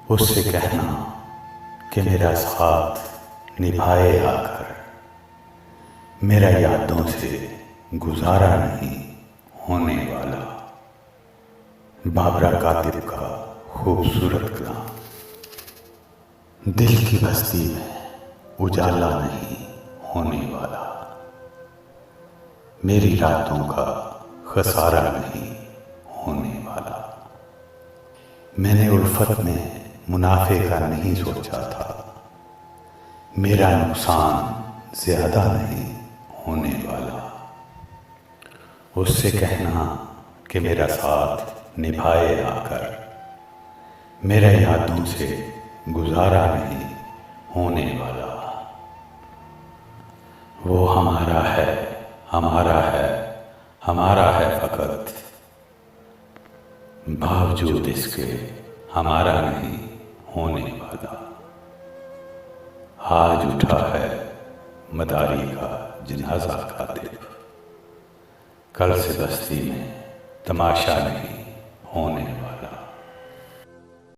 उससे कहना कि मेरा साथ निभाए आकर, मेरा यादों से गुजारा नहीं होने वाला। बाबरा कातिब का खूबसूरत कलाम। दिल की बस्ती में उजाला नहीं होने वाला, मेरी रातों का खसारा नहीं होने वाला। मैंने उल्फत में मुनाफे का नहीं सोचा था, मेरा नुकसान ज्यादा नहीं होने वाला। उससे कहना कि मेरा साथ निभाए आकर, मेरे यादों से गुजारा नहीं होने वाला। वो हमारा है, हमारा है, हमारा है फकत, बावजूद इसके हमारा नहीं होने वाला। आज उठा है मदारी का जनाजा कातिब, कल से बस्ती में तमाशा नहीं होने वाला।